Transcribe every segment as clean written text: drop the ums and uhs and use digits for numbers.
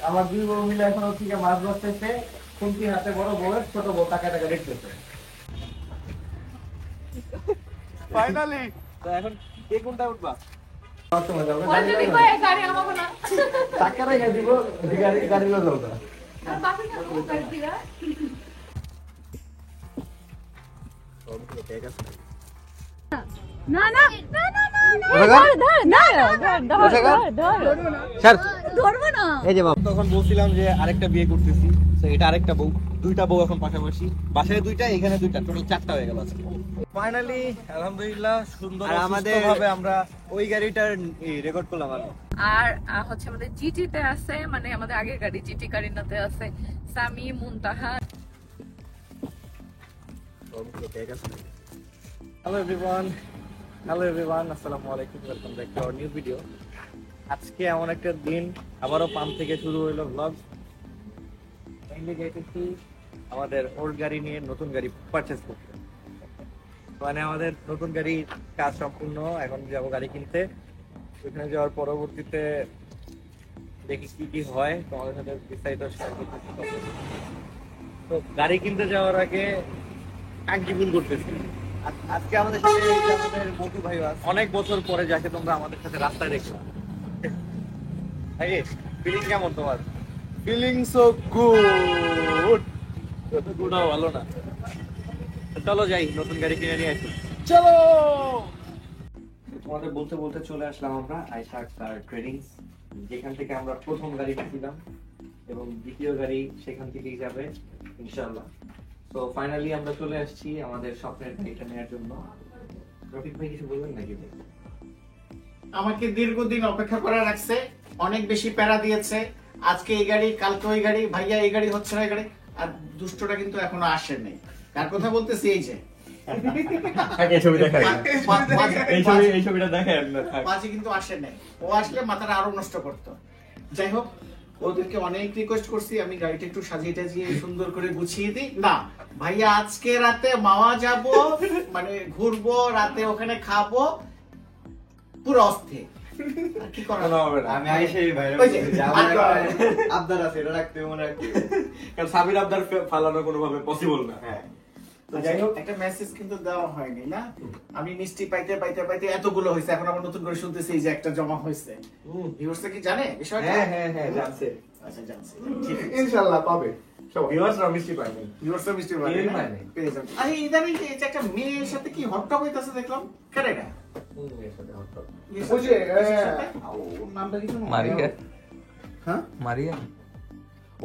আমার দুই বউ মিলে এখন থেকে মাছ ধরতেছে, খুন্তি হাতে বড় বউ, ছোট বউ টাকা টাকা দেখতেছে। ফাইনালি তো এখন কে কোনটা উঠবা? টাকা রেখে দিব, গাড়ি যাবো। না না না না না ধরবো না। এই যে বাবা, তখন বলছিলাম যে আরেকটা বিয়ে করতেছি, তো এটা আরেকটা বউ, দুইটা বউ এখন পাশাপাশি, বাসায় দুইটা, এখানে দুইটা, টোটাল চারটা হয়ে গেল আজকে। ফাইনালি আলহামদুলিল্লাহ সুন্দর আমাদের ভাবে আমরা ওই গাড়িটার রেকর্ড করলাম। আর হচ্ছে আমাদের জিটিতে আছে, মানে আমাদের আগের গাড়ি জিটি কারিনাতে আছে সামি, মুনতাহা। হ্যালো এভরিওয়ান, আসসালামু আলাইকুম, welcome back to our new video. আজকে এমন একটা দিন, আবারও পাম্প থেকে শুরু হইলো ব্লগ। মেইনলি যাইতেছি আমাদের ওল্ড গাড়ি নিয়ে নতুন গাড়ি পারচেজ করতে, মানে আমাদের নতুন গাড়ির কাজ সম্পূর্ণ। এখন যাবো গাড়ি কিনতে, ওইখানে যাওয়ার পরবর্তীতে দেখি কি কি হয়, তোমাদের সাথে বিস্তারিত শেয়ার করতেছি। তো গাড়ি কিনতে যাওয়ার আগে কাঙ্ক্ষিপুল করতেছি। আজকে আমাদের সাথে আমাদের বন্ধু ভাই আছে, অনেক বছর পরে যাকে তোমরা আমাদের সাথে রাস্তায় দেখলাম। ভাই ফিলিং কেমন তোমার? Feeling so good. গুডও ভালো না। চলো যাই, নতুন গাড়ি কিনে নিয়ে আসি। চলো। তোমাদের বলতে বলতে চলে আসলাম আমরা আইশাক কার ট্রেডিংস, যেখান থেকে আমরা প্রথম গাড়ি কিনছিলাম এবং দ্বিতীয় গাড়ি সেখান থেকেই যাবে ইনশাআল্লাহ। তো ফাইনালি আমরা চলে আসছি আমাদের স্বপ্নের গাড়িটা নেওয়ার জন্য। রফিক ভাই কিছু বলবেন নাকি? আমাকে দীর্ঘদিন অপেক্ষা করে রাখছে, অনেক বেশি প্যারা দিয়েছে। আজকে এই গাড়ি, কালকে ওই গাড়ি, ভাইয়া এই গাড়ি হচ্ছে না, এই গাড়ি। আর দুষ্টটা কিন্তু এখনো আসেনি। কার কথা বলতেছি? এই যে এই ছবি দেখাই, এই ছবিটা দেখাই আপনার। মাঝে কিন্তু আসে নাই। ও আসলে মাথাটা আরো নষ্ট করতো। যাই হোক, ওদেরকে অনেক রিকোয়েস্ট করছি আমি গাড়িটা একটু সাজিয়ে টাজিয়ে সুন্দর করে গুছিয়ে দিই। না ভাইয়া, আজকে রাতে মাওয়া যাব, মানে ঘুরবো, রাতে ওখানে খাবো, পুরো অস্থির। কি করা হবে? আমি আইসেই ভাই আবদার আছে, এটা রাখতে মনে রাখতে, কারণ সাবির আবদার ফালানো কোনোভাবে পসিবল না। হ্যাঁ। যাই হোক, একটা মেসেজ কিন্তু দেওয়া হয়নি না। আমি মিষ্টি পাইতে পাইতে পাইতে এতগুলো হয়েছে, এখন আবার নতুন করে শুনতেছি এই যে একটা জমা হয়েছে। ভিউয়ার্সটা কি জানে বিষয়টা? হ্যাঁ হ্যাঁ হ্যাঁ, জানছে। আচ্ছা, জানছে, ঠিক আছে। ইনশাআল্লাহ পাবে। ভিউয়ার্সরা মিষ্টি পাইনি। ভিউয়ার্সটা মিষ্টি পাবে কেউই না? পায়নি। পেয়ে যাবে। আরে ইদানিং এই যে একটা মেয়ের সাথে কি হট্টক হইতাছে দেখলাম, কেন এটা? ওই যে ওর নামটা কি জানো? মারিয়া। হ্যাঁ, মারিয়া।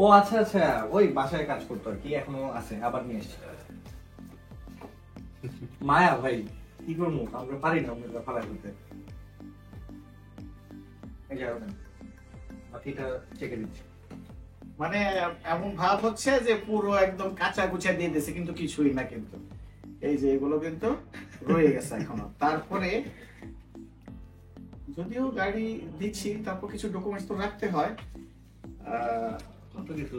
ও আচ্ছা আচ্ছা, ওই বাসায় কাজ করতো আর কি, এখনো আছে, আবার নিয়ে এসেছে। মায়া ভাই, কি করবো, আমরা পারি না আমরা ফালাই করতে। এই যাও না, বাকিটা চেকে দিচ্ছি। মানে এমন ভাব হচ্ছে যে পুরো একদম কাঁচা কুচা দিয়ে দিয়েছে, কিন্তু কিছুই না। কিন্তু এই যে এগুলো কিন্তু রয়ে গেছে এখনো। তারপরে যদিও গাড়ি দিচ্ছি, তারপর কিছু ডকুমেন্টস তো রাখতে হয়। কত কিছু।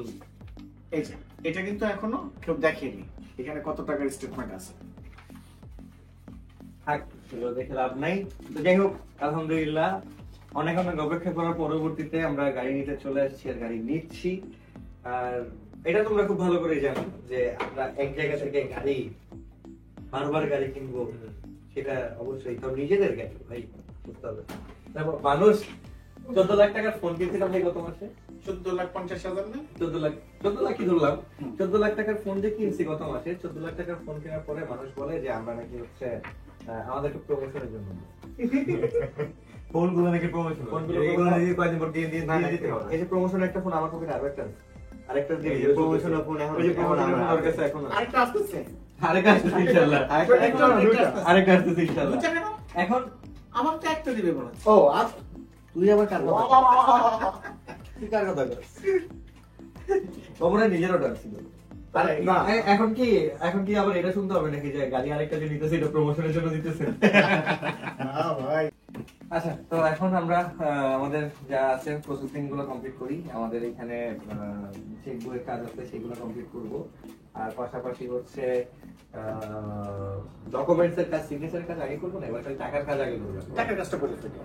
এই যে এটা কিন্তু এখনো কেউ দেখেনি, এখানে কত টাকার স্টেটমেন্ট আছে। থাক, সেগুলো দেখে লাভ নাই। তো যাই হোক, আলহামদুলিল্লাহ অনেক অনেক অপেক্ষা করার পরবর্তীতে আমরা গাড়ি নিতে চলে আসছি আর গাড়ি নিচ্ছি। আর এটা তোমরা খুব ভালো করে জানো যে আমরা এক জায়গা থেকে গাড়ি বারবার গাড়ি কিনবো, সেটা অবশ্যই তো নিজেদের গাড়ি ভাই, বুঝতে হবে। তারপর মানুষ 14 লাখ টাকার ফোন কিনছিলাম ভাই গত মাসে, 14,50,000 না? 14 লাখ কি ধরলাম, 14 লাখ টাকার ফোন যে কিনছি গত মাসে, 14 লাখ টাকার ফোন কেনার পরে মানুষ বলে যে আমরা নাকি হচ্ছে আমাদেরকে প্রমোশনের জন্য ফোনগুলো নাকি প্রমোশন, ফোনগুলো কয়েকদিন পর দিয়ে দিতে হবে। এই যে প্রমোশন একটা ফোন আমার পকেটে আরেকটা দিয়ে প্রমোশনের ফোন, এখন এই যে প্রমোশনের ফোন আমার কাছে এখন আরেকটা আসতেছে, আরেকটা আসছে ইনশাআল্লাহ, আরেকটা আসছে ইনশাআল্লাহ। এখন আমার তো একটা দিবে বলে। ও আচ্ছা, তুই আবার কার কথা, তুই কার কথা বলছিস? তোমরা নিজের অর্ডার ছিল। আরে না, এখন কি আবার এটা শুনতে হবে নাকি যে গাড়ি আরেকটা যে নিতেছে এটা প্রমোশনের জন্য দিতেছে? না ভাই। আচ্ছা, তো এখন আমরা আমাদের যা আছে প্রসেসিং গুলো কমপ্লিট করি। আমাদের এখানে চেক বইয়ের কাজ আছে, সেগুলো কমপ্লিট করব। আর পাশাপাশি হচ্ছে ডকুমেন্টস এর কাজ, সিগনেচারের কাজ আগে করবো না, এবার খালি টাকার কাজ আগে করবো। টাকার কাজটা করে ফেলি।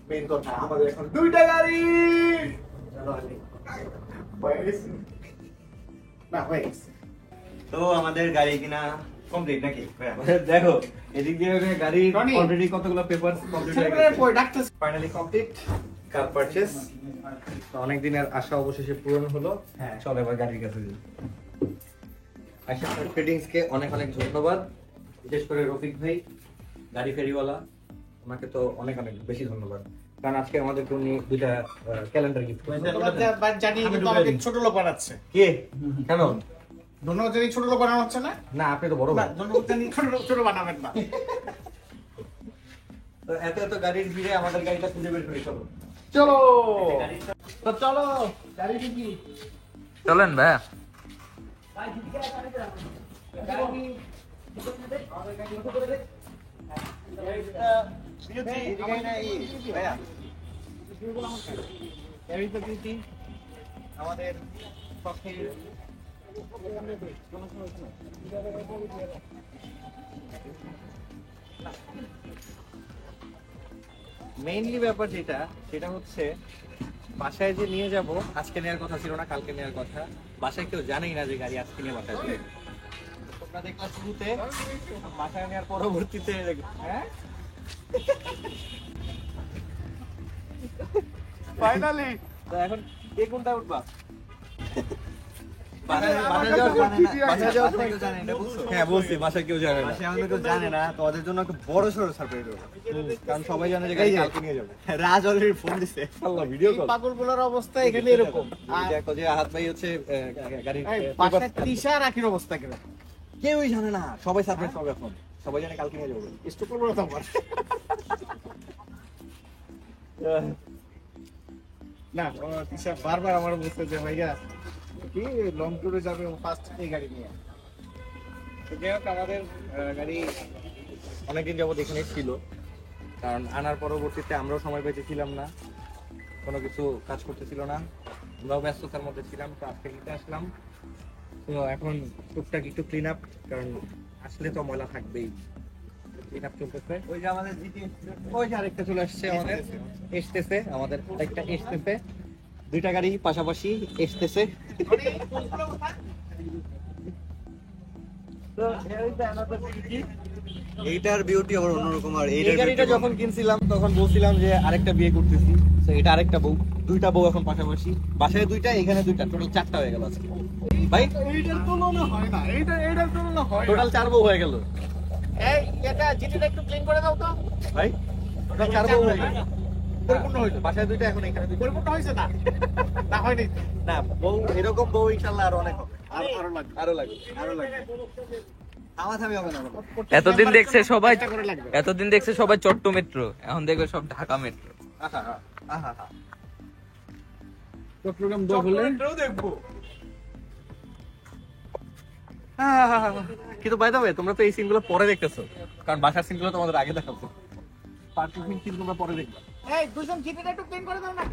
মেইন কথা আমাদের এখন দুইটা গাড়ি। না হয়ে গেছে। তো আমাদের গাড়ি কিনা কমপ্লিট নাকি দেখো এদিক দিয়ে গাড়ি রনি। অলরেডি কতগুলো পেপার কমপ্লিট হয়ে ছেলেমেয়েরা গেছে কই ডাকতেছে? ফাইনালি কমপ্লিট কার পারচেজ অনেক দিনের আশা অবশেষে পূরণ হলো হ্যাঁ চলো এবার গাড়ির কাছে যাই আশা ট্রেডিংস কে অনেক অনেক ধন্যবাদ বিশেষ করে রফিক ভাই গাড়ি ফেরিওয়ালা ওনাকে তো অনেক অনেক বেশি ধন্যবাদ কারণ আজকে আমাদের উনি দুইটা ক্যালেন্ডার গিফট ধন্যবাদ জানিয়ে কিন্তু আমাকে ছোট লোক বানাচ্ছে। কে কেন ধন্যবাদ জানিয়ে ছোট লোক বানানো হচ্ছে না? না আপনি তো বড় না, ভাই ধন্যবাদ জানিয়ে ছোট বানাবেন না। তো এত এত গাড়ির ভিড়ে আমাদের গাড়িটা খুঁজে বের করে চলো চলো তো চলো গাড়ি কি চলেন ভাইয়া। আমাদের শখের মেইনলি ব্যাপার যেটা সেটা হচ্ছে বাসায় যে নিয়ে যাব আজকে নেওয়ার কথা ছিল না কালকে নেওয়ার কথা বাসায় কেউ জানেই না যে গাড়ি আজকে নিয়ে বাসায় যাবে তোমরা দেখলা শুরুতে বাসায় নেওয়ার পরবর্তীতে হ্যাঁ ফাইনালি তো এখন কে কোনটা উঠবা হ্যাঁ বলছি বাসায় কেউ জানে না আমাদের কেউ জানে না তো ওদের জন্য একটা বড় সড়ো সারপ্রাইজ হবে কারণ সবাই জানে যে গাড়ি কালকে নিয়ে যাবে রাজ অলরেডি ফোন দিছে আল্লাহ ভিডিও কল পাগলগুলোর অবস্থা এখানে এরকম। আর দেখো যে আহাত ভাই হচ্ছে গাড়ির এই বাসায় তৃষা রাখির অবস্থা কেন? কেউই জানে না সবাই সারপ্রাইজ পাবে এখন সবাই জানে কালকে নিয়ে যাবে স্টক করবো না তোমার। না ও তৃষা বারবার আমার বলছে যে ভাইয়া কি লং ট্যুরে যাবে ফার্স্ট এই গাড়ি নিয়ে। তো যাই হোক আমাদের গাড়ি অনেকদিন যাবত এখানে ছিল কারণ আনার পরবর্তীতে আমরাও সময় পেয়েছিলাম না কোনো কিছু কাজ করতেছিল না আমরাও ব্যস্ততার মধ্যে ছিলাম তো আজকে নিতে আসলাম তো এখন টুকটাক একটু ক্লিন আপ কারণ আসলে তো ময়লা থাকবেই ক্লিন আপ চলতেছে ওই যে আমাদের ওই যে আরেকটা চলে আসছে আমাদের এসতেছে আমাদের একটা এসতেছে দুইটা গাড়ি পাশাপাশি এসতেছে এইটার বিউটি আবার অন্যরকম আর এই গাড়িটা যখন কিনছিলাম তখন বলছিলাম যে আরেকটা বিয়ে করতেছি তো এটা আরেকটা বউ দুইটা বউ এখন পাশাপাশি বাসায় দুইটা এখানে দুইটা টোটাল চারটা হয়ে গেল আজকে ভাই এইটার তুলনা হয় না, এইটার তুলনা হয় না। টোটাল চার বউ হয়ে গেল এই এটা জিটিটা একটু ক্লিন করে দাও তো। ভাই টোটাল চার বউ হয়ে গেল পরিপূর্ণ হইলো। বাসায় দুইটা এখন এখানে দুইটা পরিপূর্ণ হয়েছে না? না হয়নি তো। না বউ এরকম বউ ইনশাআল্লাহ আরো অনেক হবে আরো লাগবে। আরো লাগবে আরো লাগবে। থামাথামি হবে না এতদিন দেখছে সবাই একটা করে লাগবে। এতদিন দেখছে সবাই চট্ট মেট্রো এখন দেখবে সব ঢাকা মেট্রো আহা আহা চট্টগ্রাম 10 হলে দেখবো কিন্তু বাই দ্য ওয়ে তোমরা তো এই সিনগুলো পরে দেখতেছো কারণ বাসার সিনগুলো তোমাদের আগে দেখাবো পার্টিশন সিন তোমরা পরে দেখবে এই দুজন জিটিটা একটু ক্লিন করে দাও না।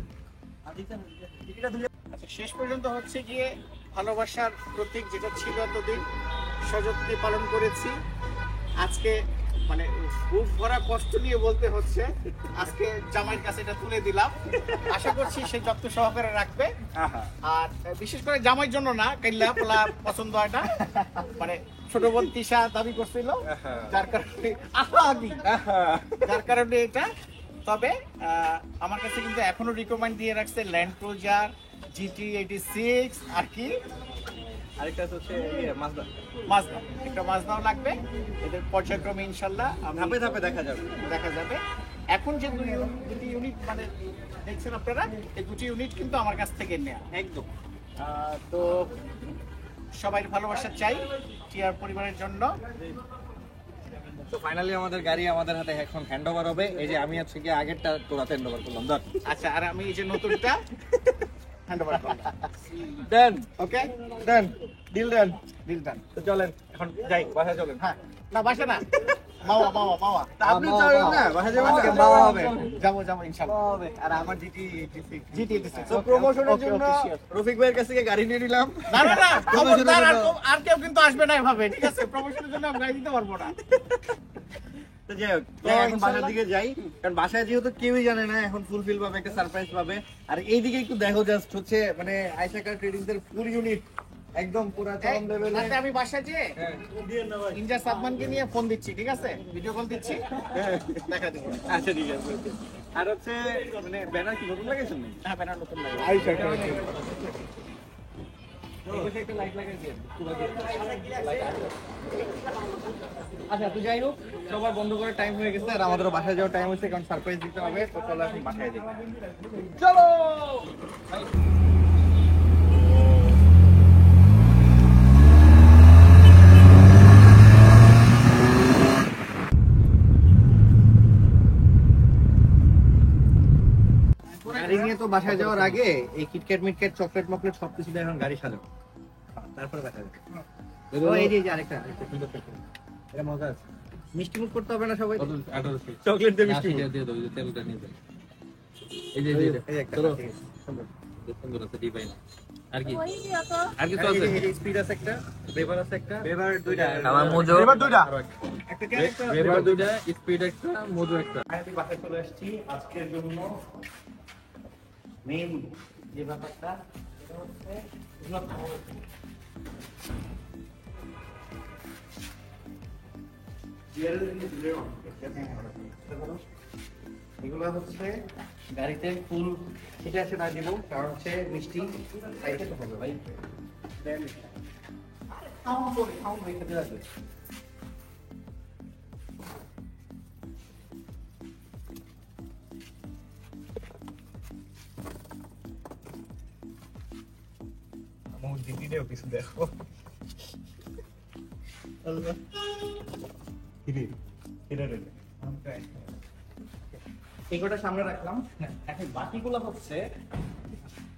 আচ্ছা শেষ পর্যন্ত হচ্ছে গিয়ে ভালোবাসার প্রতীক যেটা ছিল এতদিন সযত্নে পালন করেছি। আজকে মানে বুক ভরা কষ্ট নিয়ে বলতে হচ্ছে আজকে জামাইয়ের কাছে এটা তুলে দিলাম। আশা করছি সে যত্ন সহকারে রাখবে। আর বিশেষ করে জামাইয়ের জন্য না, কাইল্লা পোলা পছন্দ হয় না, মানে ছোট বোন তিশা দাবি করছিল যার কারণে যার কারণে এটা। তবে আমার কাছে কিন্তু এখনো রিকমেন্ড দিয়ে রাখছে ল্যান্ড ক্রুজার GT86 আর কি আরেকটা হচ্ছে মাজদা মাজদা, একটা মাজদাও লাগবে। এদের পর্যায়ক্রমে ইনশাল্লাহ ধাপে ধাপে দেখা যাবে দেখা যাবে। এখন যে দুটি ইউনিট মানে দেখছেন আপনারা, এই দুটি ইউনিট কিন্তু আমার কাছ থেকে নেয়া একদম। তো সবাই ভালোবাসা চাই টিআর পরিবারের জন্য। তো ফাইনালি আমাদের গাড়ি আমাদের হাতে এখন হ্যান্ড ওভার হবে। এই যে আমি হচ্ছে কি আগেরটা তোর হাতে হ্যান্ড ওভার করলাম ধর। আচ্ছা আর আমি এই যে নতুনটা হ্যান্ড ওভার করলাম। দেন ওকে দেন ডিল দেন ডিল ডান। তো চলেন এখন যাই বাসায় চলেন। হ্যাঁ না বাসা না, মাওয়া মাওয়া মাওয়া। আপনি চলেন না বাসায় যাবেন আজকে মাওয়া হবে। যাবো ইনশাআল্লাহ। হবে আর আমার GT86 তো প্রমোশনের জন্য রফিক ভাইয়ের কাছ থেকে গাড়ি নিয়ে নিলাম। না না না প্রমোশনের খবরদার, জন্য। আর কেউ কিন্তু আসবে না এভাবে, ঠিক আছে? প্রমোশনের জন্য আমি গাড়ি দিতে পারবো না। তো যাই হোক, তো এখন বাসার দিকে যাই, কারণ বাসায় যেহেতু কেউই জানে না, এখন ফুলফিল পাবে, একটা সারপ্রাইজ পাবে। আর এইদিকে একটু দেখো, জাস্ট হচ্ছে মানে আয়েশা কার ট্রেডিংস এর ফুল ইউনিট একদম পুরো চরম লেভেলে। রাতে আমি বাসায় যেয়ে ইনজা সাদমানকে নিয়ে ফোন দিচ্ছি, ঠিক আছে? ভিডিও কল দিচ্ছি, দেখা দেবো। আচ্ছা ঠিক আছে। আর হচ্ছে মানে ব্যানার কি নতুন লাগাইছেন নাকি? হ্যাঁ, ব্যানার নতুন লাগে। আয়েশা কার একটা লাইট লাগাই দিয়ে আচ্ছা, তো যাই হোক, সবার বন্ধ করার টাইম হয়ে গেছে, আর আমাদেরও বাসায় যাওয়ার টাইম হয়েছে, কারণ সারপ্রাইজ দিতে হবে। তো চলো এখন বাসায় যাই, চলো। গাড়ি নিয়ে তো বাসায় যাওয়ার আগে এই কিটক্যাট মিটক্যাট চকলেট মকলেট সবকিছু দিয়ে এখন গাড়ি সাজাবো, তারপরে দেখা যাবে। ও এই যে আরেকটা সুন্দর চকলেট, এটা মজা আছে। মিষ্টি মুখ করতে হবে না সবাই, চকলেট দিয়ে মিষ্টি মুখ দিয়ে দাও, তেলটা নিয়ে দাও। এই যে এই একটা সুন্দর সুন্দর আছে ডিভাইন। আর কি আর কি তো আছে, এই স্পিড আছে একটা, বেভার আছে একটা, বেভার দুইটা, আমার মজো বেভার দুইটা, একটা ক্যারেক্টার বেভার দুইটা, স্পিড একটা, মজো একটা। আমি বাসায় চলে আসছি আজকের জন্য। মেইন যে ব্যাপারটা সেটা হচ্ছে এগুলো হচ্ছে গাড়িতে ফুল ছিটে আসে না দিব, কারণ হচ্ছে মিষ্টি খাইতে তো হবে ভাই। খাওয়ান ভাই, খেতে লাগবে। আমার দিদিরেও কিছু দেখো, এগুলোটা সামনে রাখলাম। এখন বাকিগুলো হচ্ছে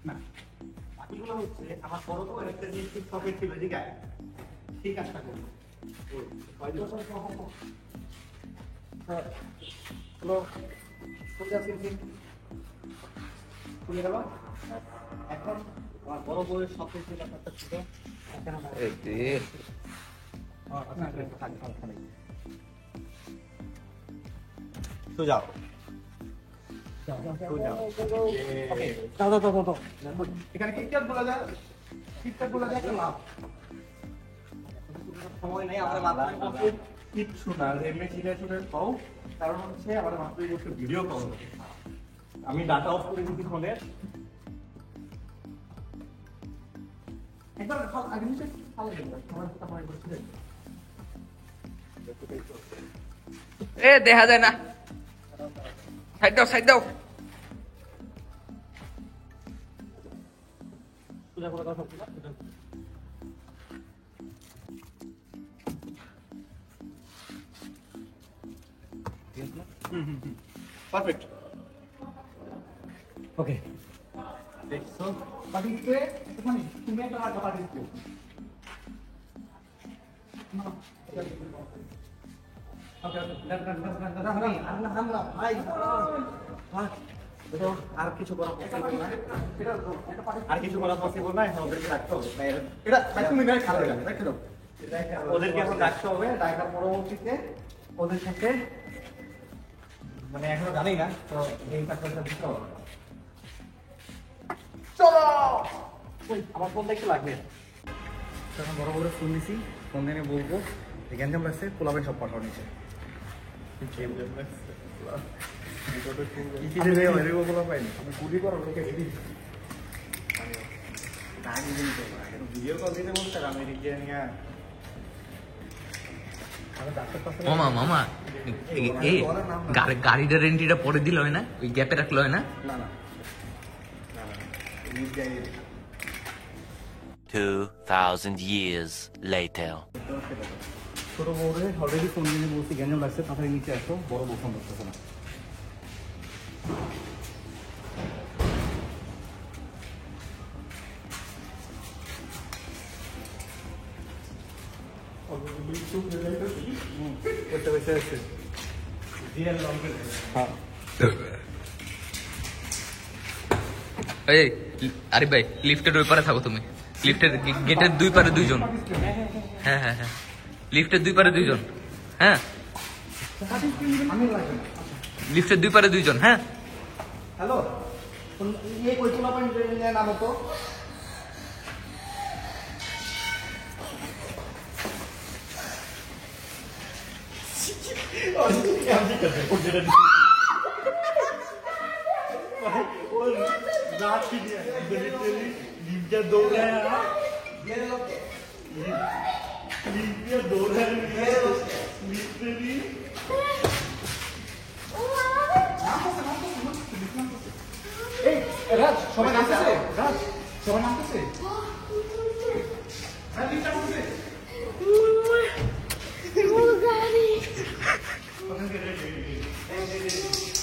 না, বাকিগুলো হচ্ছে আমার বড় তো একটা জিনিস পকেট ছিল, ঠিক আছে, ঠিক কাজটা করবো। খুলে গেল। এখন আমার বড় বউয়ের শখের যে ব্যাপারটা ছিল, তো যাও এখানে কিটক্যাট বলা যায়, কিটক্যাট বলা যায় লাভ। সময় নেই আমাদের মাথায় কিচ্ছু না, এমনি চিনে শুনে খাও, কারণ হচ্ছে আমাদের মাত্রই বসে ভিডিও কল। আমি ডাটা অফ করে দিচ্ছি ফোনের। একবার আগে নিচে খাওয়া যাবে, আমার করতে এ দেখা যায় না, সাইড দাও সাইড দাও। পূজা করে দাও সবগুলো। পারফেক্ট, ওকে। দেখছো পাঠিয়েছে, ওখানে তুমি একটা রাখা পাঠিয়েছো। আর কিছু করা পসিবল না, আর কিছু করা পসিবল না, এখন ওদেরকে রাখতে হবে। এটা তুমি খাবে না, রেখে দাও। ওদেরকে এখন রাখতে হবে, রাখার পরবর্তীতে ওদের সাথে মানে এখনো জানি না, তো এই কাজটা দিতে হবে। চলো, আমার ফোনটা একটু লাগবে। তখন বড় বড় ফোন দিছি, ফোন দিয়ে বলবো গ্যাঞ্জাম লাগছে, পোলাবেন সব পাঠাও নিচে। মামা মামা এই গাড়িটা রেন্টিটা পরে দিল হয় না, ওই গ্যাপে রাখলো হয় না। 2000 years later. ছোট বউরে অলরেডি ফোন দিয়ে বলছি গ্যাঞ্জাম লাগছে, তাড়াতাড়ি নিচে আসো, বড় বউ ফোন করতেছে না। এই আরে ভাই, লিফটের ওই পারে থাকো তুমি, লিফটের গেটের দুই পারে দুইজন। হ্যাঁ হ্যাঁ হ্যাঁ, লিফটের দুই পারে দুইজন। হ্যাঁ লিফটের দুই পারে দুইজন। হ্যাঁ হ্যালো, এই কই তোলা পয়েন্ট নিয়ে নামো তো। রাজ সবাই নামতেছে, রাজ সবাই নামতেছে।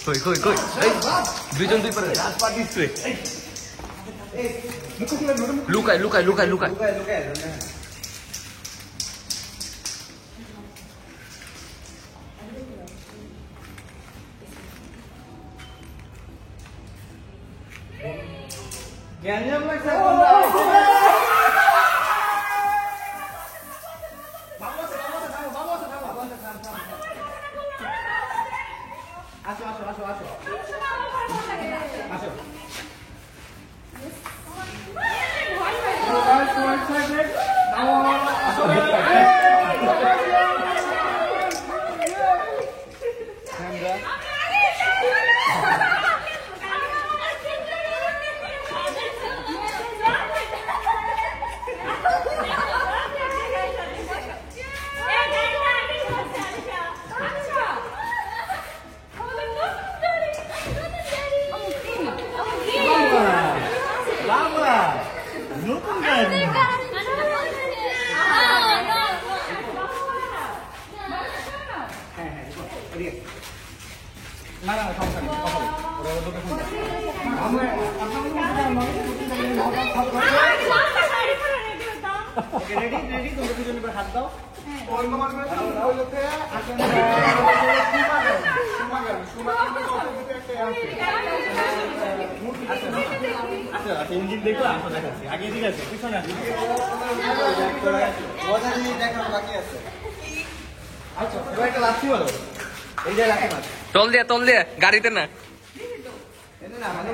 কই কই কই, এই দুইজন দুই পারে। রাজ পার্টিস রে, লুকায় লুকায় লুকায় লুকায়। গ্যাঞ্জাম লাগছে। আসো আসো আসো আসো আসো। নতুন গাড়ি না না সমস্যা নেই, কথা বলি। ওরা ওদেরকে ফোন করো। ওকে রেডি রেডি, তোমরা দুজন এবার হাত দাও। আচ্ছা আচ্ছা, ইঞ্জিন দেখলাম, আসো দেখাচ্ছি। আগে ঠিক আছে, পিছনে আসো। দেখানো বাকি আছে। আচ্ছা এবার একটা লাচ্ছি বলো, এই যে লাচ্ছি মাছ। তল দিয়ে গাড়িতে না। না মানে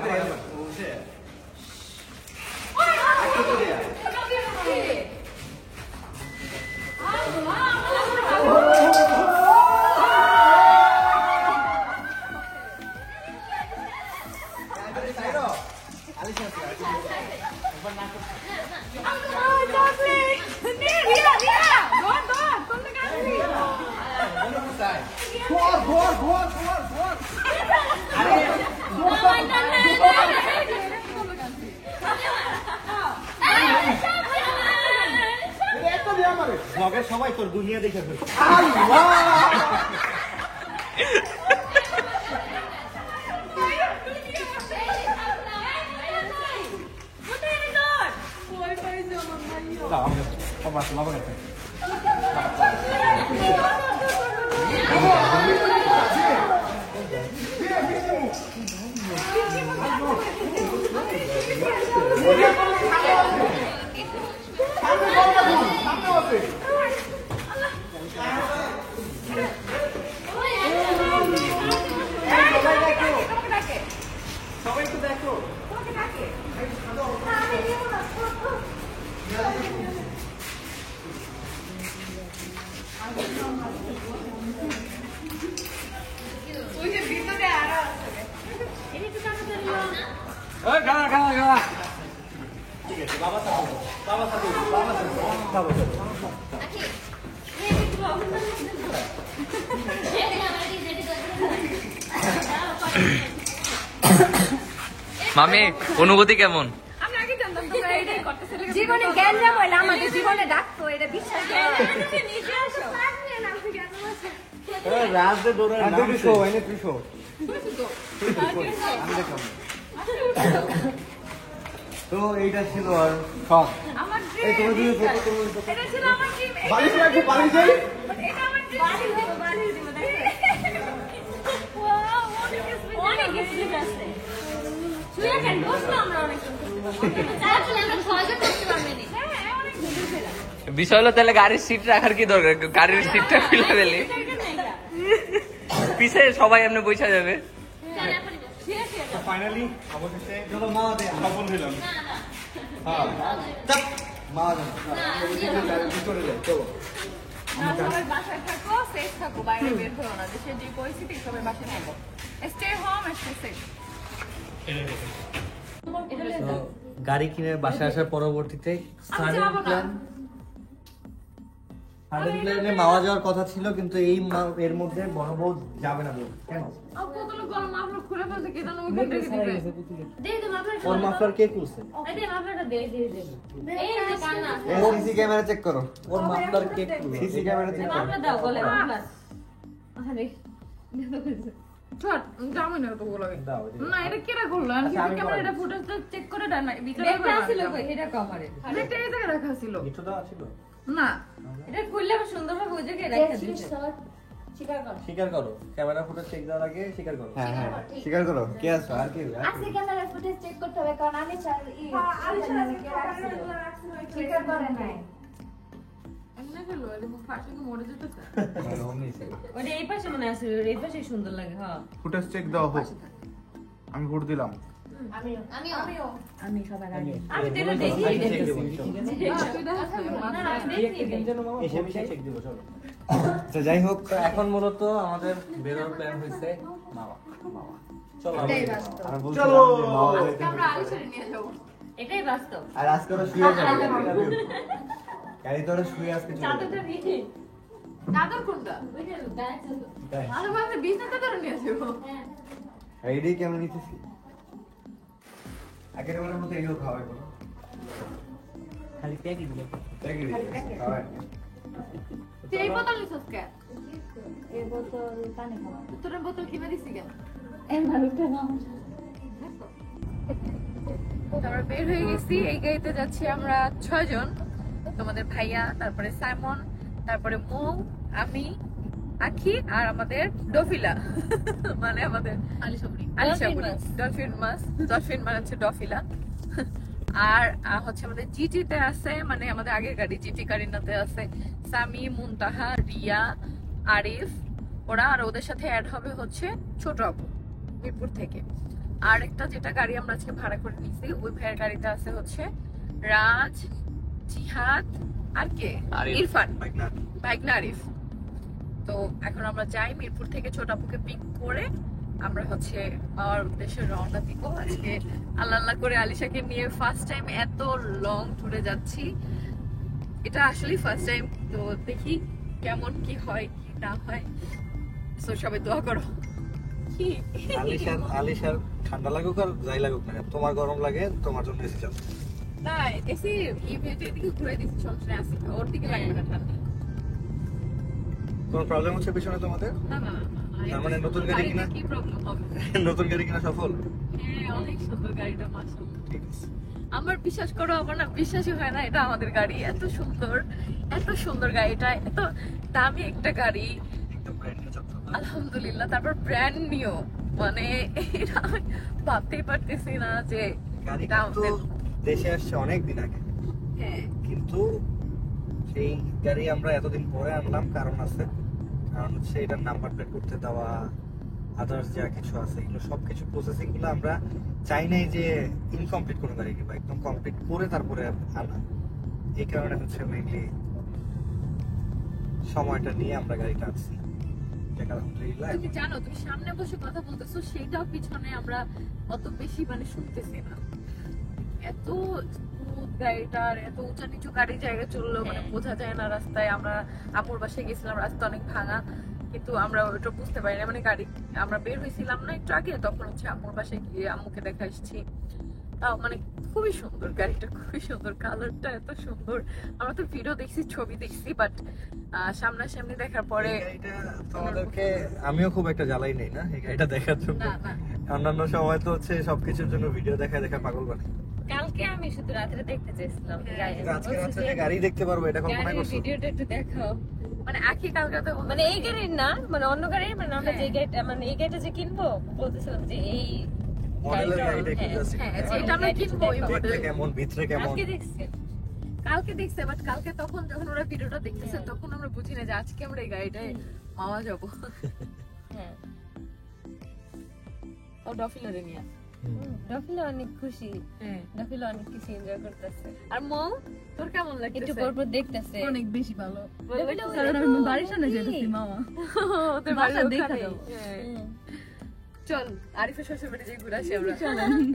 ব্লগের সবাই তোর দুনিয়া দেখে ফেলছে। সবাই একটু দেখো। খাওয়া খাওয়া খাওয়া। ঠিক আছে, বাবা থাকো, বাবা থাকো, বাবা থাকো, খাবো মামি অনুভূতি কেমন? আমরা আগে জানতাম তোমরা এটাই করতেছিলে। জীবনে গ্যাঞ্জাম হইলে আমাদের জীবনে ডাকতো, এটা বিশ্বাস করে না। নিজে আসো। রাজে দৌড়ে তো এইটা ছিল আর শখ। আমার এই তোমার দুই এটা ছিল আমার ড্রিম। বালিশ লাগবে, বালিশ যাই। এটা আমার ড্রিম। বাড়ি দিব অনেক কিছু আছে। শুয়ে কেন বসলো আমরা অনেক কিছু। তাহলে আমরা সহজে করতে পারবে না। হ্যাঁ অনেক কিছু ছিল। বিষয় হলো তাহলে গাড়ির সিট রাখার কি দরকার? গাড়ির সিটটা খুলে ফেলি। পিছে সবাই এমনি বইসা যাবে। ফাইনালি অবশেষে চলো মা দে সফল হইলাম। না না হ্যাঁ চাপ মা দে ভিতরে যাই চলো। সবাই বাসায় থাকো, সেফ থাকো, বাইরে বের করো না। দেশের যে পরিস্থিতি, সবাই বাসায় থাকো। Stay home, stay safe. তো গাড়ি কিনে বাসায় আসার পরবর্তীতে সাডেন প্ল্যানে মাওয়া যাওয়ার কথা ছিল, কিন্তু এর মধ্যে বড় বউ যাবে না বউ। কেন? কতগুলো গরম মাফলার খুলে ফেলতে কি জানো ওখান থেকে দিবে। দে দে মাফলার ওর মাফলার কে খুলছে? এই দে মাফলারটা দে দে দে এই যে কান্না সিসি ক্যামেরা চেক করো। ওর মাফলার কে খুলছে? সিসি ক্যামেরা চেক করো। মাফলার দাও গলে মাফলার আরে ছোট জামাই না তো বলা দাও, না এটা কেরা করলো আমি আচ্ছা, আমি ক্যামেরা বলাই। এটা ফুটেজটা চেক করে দেন না ভিতরে দেখতে আসিল কই এটা কমারে দেখতে এই জায়গায় রাখা ছিল কিছু দেওয়া ছিল? না এটা খুললে সুন্দরভাবে ওই জায়গায় রাখা দিতে স্বীকার কর স্বীকার করো, ক্যামেরা ফুটেজ চেক দেওয়ার আগে স্বীকার করো। হ্যাঁ হ্যাঁ স্বীকার করো। কে আছো আর কি? আজকে ক্যামেরা ফুটেজ চেক করতে হবে কারণ আমি স্বীকার করে নাই এমনি হলো এরকম ফাঁসে মরে যেতেছে ওটা এই পাশে মনে আছে এই পাশে সুন্দর লাগে হ্যাঁ ফুটেজ চেক দাও হোক, আমি ভোট দিলাম। আমিও আমি সবার আগে আমি আমি তো দেখি আমি check দেবো, চলো। তুই দেখাস না না আমি দেখি এসে মিশে চেক দিব চলো। তো যাই হোক তো এখন মূলত আমাদের বেরোর প্ল্যান হয়েছে মাওয়া। চলো আমরা বলছিলাম যে মাওয়া যাইতে আমরা আলিশারে নিয়ে যাবো এটাই বাস্তব আর আজকে ওরা শুয়ে যাবে। গাড়ি তো ওরা শুয়ে আজকে চলে যাবে। চাদরটা নিয়ে চাদর কোনটা ওই যে গায়ে চাদর আরে বাবা বিছনা চাদর নিয়ে যাবো হ্যাঁ এইটাই কেমন নিতেছি আগের বারের মতো এইও খাওয়াই বলো। খালি প্যাকেট দিলে প্যাকেট খাওয়াই সেই বোতল নিছস কে এই বোতল পানি খাওয়া তোর বোতল কিনে দিছি কেন এই ভালুকটা নাম আমরা বের হয়ে গেছি এই গাড়িতে যাচ্ছি আমরা 6 জন তোমাদের ভাইয়া তারপরে সাইমন তারপরে মৌ আমি আখি আর আমাদের ডফিলা মানে আমাদের আলিশাবরি ডলফিন মানে হচ্ছে ডফিলা আর হচ্ছে আমাদের জিটিতে আছে মানে আমাদের আগের গাড়ি জিটি কারিনাতে আছে সামি মুনতাহা রিয়া আরিফ ওরা আর ওদের সাথে অ্যাড হবে হচ্ছে ছোট আপু মিরপুর থেকে আর একটা যেটা গাড়ি আমরা আজকে ভাড়া করে নিয়েছি ওই ভাইয়ের গাড়িতে আছে হচ্ছে রাজ জিহাদ আর কে আরিফ। ইরফান বাইকনা আরিফ তো এখন আমরা যাই মিরপুর থেকে ছোট আপুকে পিক করে আমরা হচ্ছে আমার উদ্দেশ্যে রওনা দিব আজকে আল্লাহ আল্লাহ করে আলিশাকে নিয়ে ফার্স্ট টাইম এত লং ট্যুরে যাচ্ছি এটা আসলে ফার্স্ট টাইম তো দেখি কেমন কি হয় কি না হয় সো সবাই দোয়া করো কি আলিশার ঠান্ডা লাগুক আর যাই লাগুক না, তোমার গরম লাগে তোমার জন্য এসে যাও। না এসি ইভেন্ট এদিকে ঘুরে দিচ্ছি সমস্যা আছে ওর দিকে লাগবে না ঠান্ডা কোনো প্রবলেম হচ্ছে পিছনে তোমাদের? না না তার মানে নতুন গাড়ি কিনা? কি প্রবলেম হবে নতুন গাড়ি কিনা সফল? হ্যাঁ অনেক সুন্দর গাড়িটা মাশাআল্লাহ ঠিক আছে। আমার বিশ্বাস করো আমার না বিশ্বাসই হয় না এটা আমাদের গাড়ি এত সুন্দর গাড়িটা এত দামি একটা গাড়ি একদম ব্র্যান্ড নিউ চকচক। আলহামদুলিল্লাহ তারপর ব্র্যান্ড নিউ মানে এটা আমি ভাবতেই পারতেছি না যে গাড়িটা তো দেশে আসছে অনেক দিন আগে, হ্যাঁ কিন্তু সেই গাড়ি আমরা এতদিন পরে আনলাম কারণ আছে। কারণ হচ্ছে এটার নাম্বার প্লেট করতে দেওয়া আদার্স যা কিছু আছে এগুলো সবকিছু প্রসেসিং গুলো আমরা চাই নাই যে ইনকমপ্লিট কোনো গাড়ি কিংবা একদম কমপ্লিট করে তারপরে আনা। এই কারণে হচ্ছে মেইনলি সময়টা নিয়ে আমরা গাড়িটা আনছি। আলহামদুলিল্লাহ তুমি জানো তুমি সামনে বসে কথা বলতেছো সেটাও পিছনে আমরা অত বেশি মানে শুনতেছি না এত স্মুথ গাড়িটার এত উঁচা নিচু গাড়ি জায়গা চললো মানে বোঝা যায় না রাস্তায় আমরা আপুর বাসায় গেছিলাম রাস্তা অনেক ভাঙা কিন্তু আমরা ওটা বুঝতে পারি না মানে গাড়ি আমরা বের হয়েছিলাম না একটু আগে তখন হচ্ছে আপুর বাসায় গিয়ে আম্মুকে দেখা এসেছি তাও মানে খুবই সুন্দর গাড়িটা খুবই সুন্দর কালারটা এত সুন্দর আমরা তো ভিডিও দেখছি ছবি দেখছি বাট সামনাসামনি দেখার পরে এই গাড়িটা তোমাদেরকে আমিও খুব একটা জ্বালাই নেই না এই গাড়িটা দেখার জন্য। না না অন্যান্য সময় তো হচ্ছে সবকিছুর জন্য ভিডিও দেখা পাগল বানাই। কালকে আমি শুধু রাতে দেখতে চেয়েছিলাম আজকে রাত্রে যে গাড়ি দেখতে পারবো এটা কল্পনা করছো? ভিডিওটা একটু দেখাও মানে আখি কালকে তো মানে এই গাড়ির না মানে অন্য গাড়ির মানে আমরা যে গাড়িটা মানে এই গাড়িটা যে কিনবো বলতেছিলাম যে এই মডেলের গাড়িটা একটু হ্যাঁ, জাস্ট হ্যাঁ যেটা আমরা কিনবো ওই দেখতে মডেল কেমন ভিতরে কেমন কালকে দেখছে বাট কালকে তখন যখন ওরা ভিডিওটা দেখতেছে তখন আমরা বুঝি না যে আজকে আমরা এই গাড়িটায় মাওয়া যাবো হ্যাঁ ও ডফিলারে নিয়ে ডফিলা অনেক খুশি, হ্যাঁ ডফিলা অনেক কিছু এনজয় করতেছে। আর মৌ তোর কেমন একটু লাগতেছে পর পর দেখতেছে অনেক বেশি ভালো ডফিলা কারণ আমি বাড়ির সামনে যেতেছি মামা ওদের বাসা দেখা দাও চল আরিফের শ্বশুর বাড়ি যে ঘুরে আসি আমরা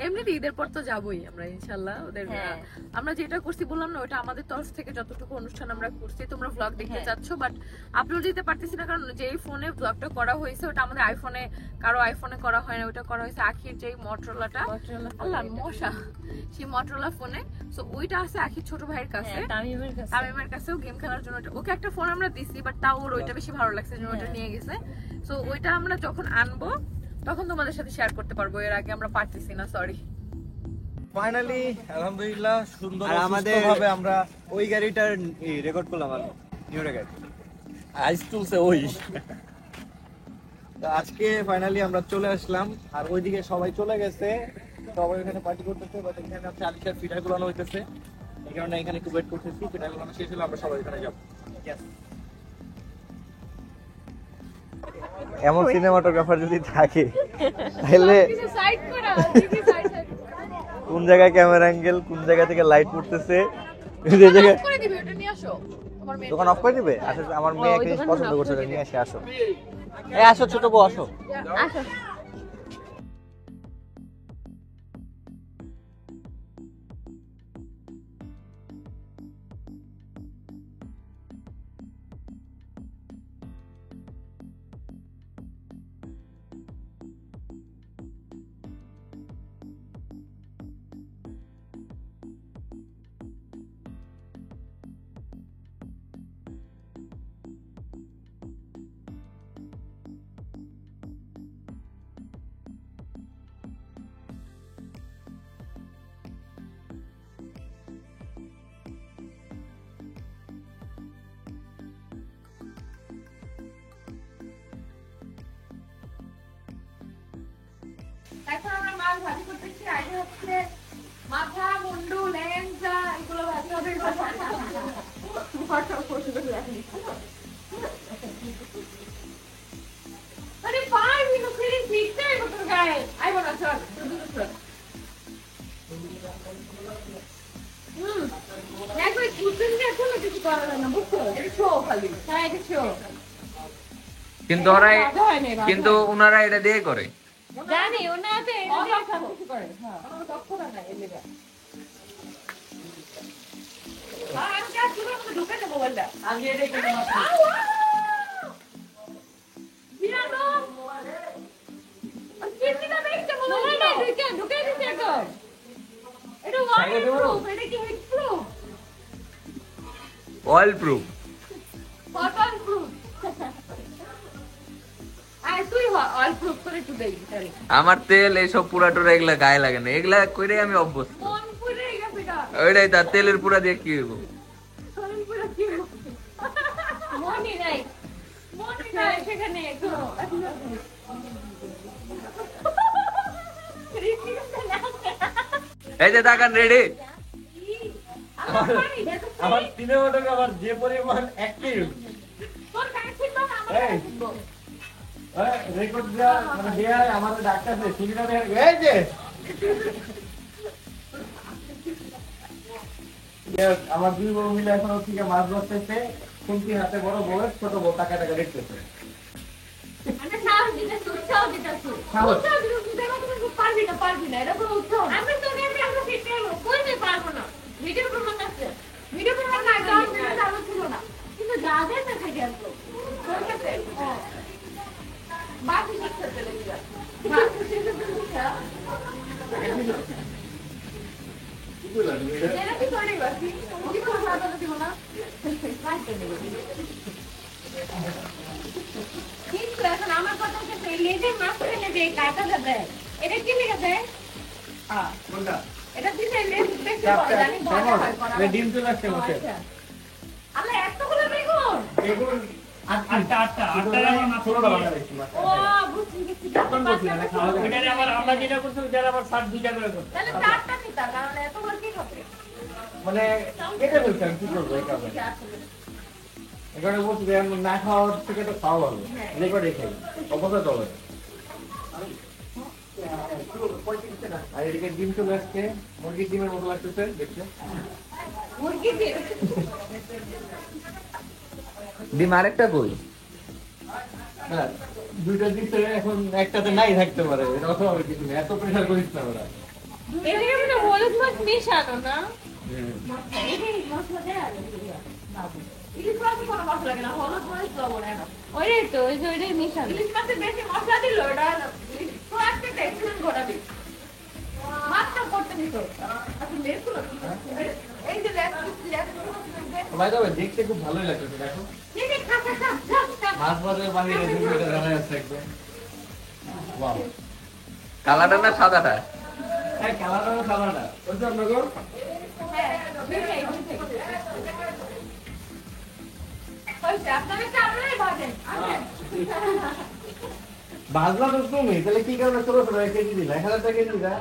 এমনিতে ঈদের পর তো যাবোই আমরা ইনশাল্লাহ ওদের আমরা যেটা করছি বললাম না ওটা আমাদের তরফ থেকে যতটুকু অনুষ্ঠান আমরা করছি তোমরা ভ্লগ দেখতে চাচ্ছ বাট আপলোড দিতে পারতেছি না কারণ যেই ফোনে ভ্লগটা করা হয়েছে ওটা আমাদের আইফোনে কারো আইফোনে করা হয় না ওটা করা হয়েছে আখির যেই মটরোলাটা আল্লাহ মশা সেই মটরোলা ফোনে সো ওইটা আছে আখির ছোট ভাইয়ের কাছে তামিমের কাছেও গেম খেলার জন্য ওকে একটা ফোন আমরা দিছি বাট তাও ওর ওইটা বেশি ভালো লাগছে জন্য ওইটা নিয়ে গেছে সো ওইটা আমরা যখন আনবো তখন তোমাদের সাথে শেয়ার করতে পারবো এর আগে আমরা পারতেছি না সরি ফাইনালি আলহামদুলিল্লাহ সুন্দর আর আমাদের- ভাবে আমরা ওই গাড়িটার রেকর্ড করলাম আর নিউ রেকর্ড। আইস তুলছে ওই তো আজকে ফাইনালি আমরা চলে আসলাম আর ওইদিকে সবাই চলে গেছে সবাই এখানে পার্টি করতেছে বাট এখানে হচ্ছে আলিশার ফিটা গুলানো হইতেছে এই কারণে এখানে একটু ওয়েট করতেছি ফিটা গুলানো শেষ হলে আমরা সবাই এখানে যাবো এমন সিনেমাটোগ্রাফার যদি থাকে তাহলে সাইড করা কোন জায়গায় ক্যামেরা অ্যাঙ্গেল কোন জায়গা থেকে লাইট পড়তেছে যে জায়গায় করে দিবি ওটা নিয়ে আসো তোমার মেয়ে দোকান অফ করে দিবে। আচ্ছা আমার মেয়ে একটা জিনিস পছন্দ করছে ওটা নিয়ে আসে। আসো এই আসো ছোট বউ আসো। আসো এখন আমরা মাছ ভাজি করতেছি আগে হচ্ছে মাথা মুন্ডু লেঞ্জা এগুলো ভাজি হবে আরে পাই মিনু ফিরি শিখতে হবে তোর গায়ে আই বলা চল দেখো এই কুচিন দিয়ে কোনো কিছু করা যায় না বুঝছো এটা শো খালি হ্যাঁ এটা শো কিন্তু ওরা কিন্তু ওনারা এটা দিয়ে করে জানি ওনাতে কিছু করে হ্যাঁ দক্ষতা নাই এর লেগে আর যা শুরু করে ঢুকে দেবো বললা আমি এটাই কেটে মারছি। বিরানো আর কিডনিটা দেখতে বলো না ঢুকে দিতে একদম এটা ওয়াটার প্রুফ এটা কি heatproof oilproof waterproof আর তুই অয়েল প্রুফ করে একটু দেই তাহলে আমার তেল এইসব পুরা টুরা এগুলা গায়ে লাগে না এগুলা কইরে আমি অভ্যস্ত মন পুরে গেছে গা ওইটাই তার তেলের পুরা দিয়ে কি হইব শরীর পুরো কি মনি নাই মনে নাই সেখানে তো এই যে তাকান রেডি আমার সিনেমাটোগ্রাফার যে পরিমাণ অ্যাক্টিভ তোর কাছে ছিল না এই। আমার রেকর্ড দেওয়া মানে দেওয়া আমাদের ডাক্তার সিনেমা এই যে Yes, আমার দুই বউ মিলে এখন থেকে মাছ ধরতেছে খুন্তি হাতে বড় বউয়ের ছোট বউ টাকা টাকা দেখতেছে আমি সাহস দিতে উৎসাহ দিতে সাহস। উৎসাহ দিতে তুই দেখো তুমি পারবি না এটা কোনো উৎসাহ আমি তো নেমে আমরা শিখতে হলো কই নেই পারবো না ভিডিও প্রমাণ আছে ভিডিও প্রমাণ না গান দিতে চালু ছিল না কিন্তু যাদের না থেকে আসলো তোর কাছে বাকি শিখতে চলে গিয়া বাকি শিখতে চলে গিয়া এরা কি করে বাকি কি করে সাদা দিব না কাটতে নেব কিন্তু এখন আমার কথা হচ্ছে লেজের মাঝখানে যে কাটাটা দেয় এটা কি লেগে দেয় কোনটা এটা দিলে লেজ বেশি বড় জানি বড় হয় করা ডিম চলে আসছে মুখে আল্লাহ এতগুলো বেগুন বেগুন আটটা আমার মাছ ছোটটা বানাইছি ও বুঝছি কিছু ওইটারে আবার আমরা যেটা করছি ওইটারে আবার 60 করে করছি তাহলে চারটা নিতা কারণ এতগুলো কি হবে মানে এটা বলছি আমি কি করবো এই কারণে এখানে বলছি যে না খাওয়ার থেকে তো খাওয়া ভালো রেকর্ডে খাই অপচয় চলে। আর এদিকে ডিম চলে আসছে, মুরগির ডিমের মতো লাগতেছে দেখতে। মুরগি দিয়ে ডিম আরেকটা কই? না, দুইটা দিচ্ছে, এখন একটাতে নাই থাকতে পারে, এটা অস্বাভাবিক কিছু না, এত প্রেশার করিস না ওরা। এদিকে মানে হলুদ মাছ মেশানো না ইলিশ মাছে কোনো মশলা লাগে না, হলুদ মরিচ লবণ এনো। ওইটাই তো, ওই যে ওইটাই মিশানো। ইলিশ মাছে বেশি মশলা দিল ওটা তো একটা টেক্সচার ঘোরাবে। মাছটা করতে দিত। আচ্ছা লেগুলো এই যে ভাই তবে দেখতে খুব ভালোই লাগতেছে, দেখো মাছ বাজার বানিয়ে এটা জানা যাচ্ছে একদম। ওয়াও, কালাটা না সাদাটা? হ্যাঁ কালারটা সাদাটা ওই জন্য গো। বাজলা তো তুমি তাহলে কি কারণে ছোট ছোট কেজি দিলা? 1000 টাকা কেজি দিলা,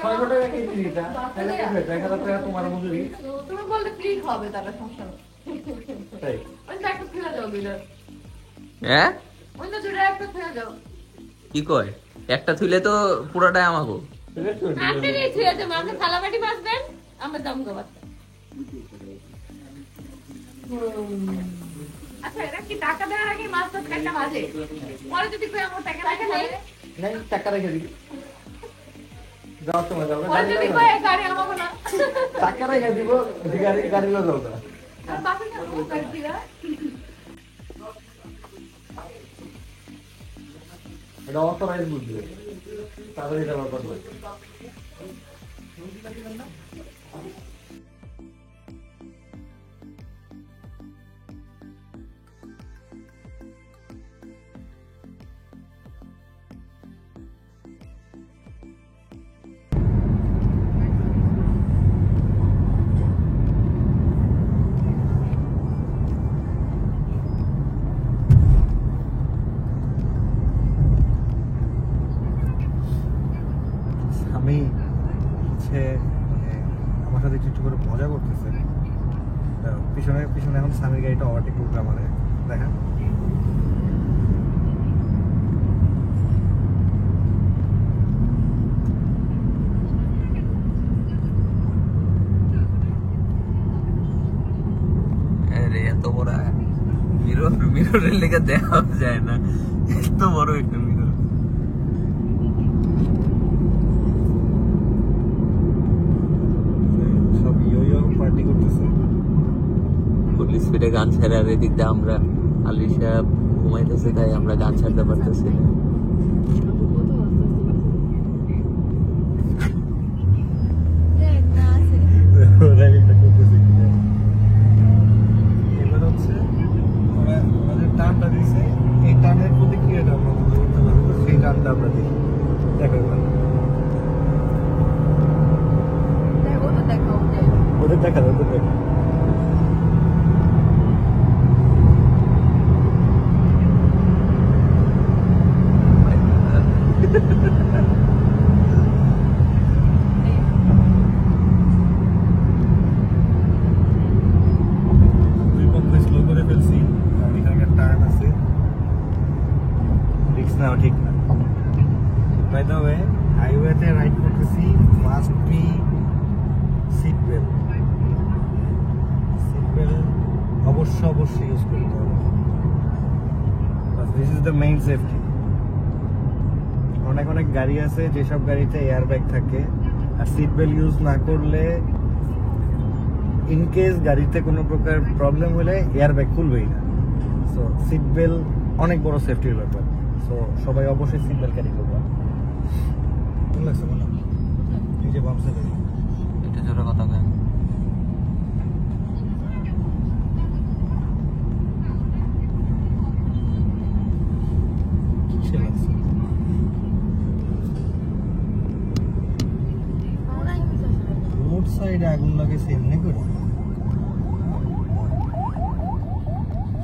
600 টাকা কেজি দিলা, তাহলে কি হয়েছে? 1000 টাকা তোমার মজুরি। তুমি বললে ফ্রি হবে তারা সমস্যা নেই। তাই ওই যে একটা ফেলে দাও দুইটা, হ্যাঁ ওই তো দুইটা একটা ফেলে দাও। কি কয়? একটা থুইলে তো পুরোটাই আমাকে। আপনি নিয়ে ছুঁয়ে দেবো, আপনি থালাবাটি মাছ দেন, আমরা দম গোবাত। আচ্ছা এটা কি টাকা দেওয়ার আগে মাছ তো একটা ভাজে, পরে যদি কেউ আমার টাকা রাখে নাই টাকা রেখে দিবি, যাও তোমার যাও পরে যদি কয় গাড়ি আমাকে না টাকা রেখে দিব, গাড়ি গাড়ি লো যাও না। আর বাকি না ও গাড়ি দিরা এটা অথরাইজ বুঝবে, তাহলে এটা ব্যাপার নয়। আমি হচ্ছে মানে আমার সাথে একটু করে মজা করতেছে, পিছনে পিছনে এখন স্বামীর গাড়িটা ওভারটেক করবে আমাদের, দেখা আরে এত বড় মিররের লেগে দেখা যায় না, এত বড় একটা মিরর। সব ইয়ো পার্টি করতেছে। ফুল স্পিডে গান ছেড়ে আর এদিক দিয়ে আমরা আলিশা ঘুমাইতেছে, তাই আমরা গান ছাড়তে পারতেছি না। এবার হচ্ছে ওরা যে টানটা দিছে, এই টানের প্রতিক্রিয়াটা আমরা করতে পারবো, সেই টানটা আমরা দেখি। দেখো এবার ওদের দেখা ওদের দেখা দুই পক্ষে স্লো করে ফেলছি, কারণ এখানে টার্ন আছে, রিস্ক নেওয়া ঠিক না। বাই দ্য ওয়ে, হাইওয়েতে রাইড করতেছি, must be seat belt. Seat belt অবশ্যই ইউজ করতে হবে, this is the main safety. অনেক অনেক গাড়ি আছে যেসব গাড়িতে এয়ার ব্যাগ থাকে, আর সিট বেল্ট ইউজ না করলে ইন কেস গাড়িতে কোনো প্রকার প্রবলেম হলে এয়ার ব্যাগ খুলবেই না। সো সিট বেল্ট অনেক বড় সেফটির ব্যাপার, সো সবাই অবশ্যই সিট বেল্ট ক্যারি করবে। কেমন লাগছে বলো? এই যে বামসে গাড়ি, এটা জোরে কথা কেন? কিসে লাগছে? রোড সাইডে আগুন লাগে এমনি করে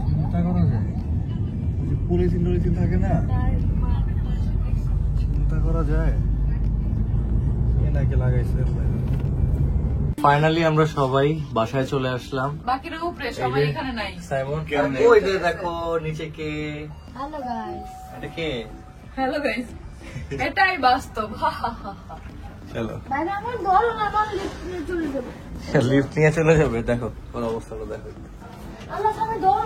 চিন্তা করা যায়? ওই যে পলিথিন টলিথিন থাকে না, চিন্তা করা যায়? এ নাকি লাগাইছে ফাইনালি আমরা সবাই বাসায় চলে আসলাম। বাকিরা উপরে, সবাই এখানে নাই। সাইমন ওই যে দেখো নিচে কে, হ্যালো গাইস। এটা কে? হ্যালো গাইস, এটাই বাস্তব। চলো দাদা আমার বড় আমার লিফট চলে যাবে। লিফট নিয়ে চলে যাবে। দেখো ওর অবস্থাটা দেখো। আল্লাহ সামনে দৌড়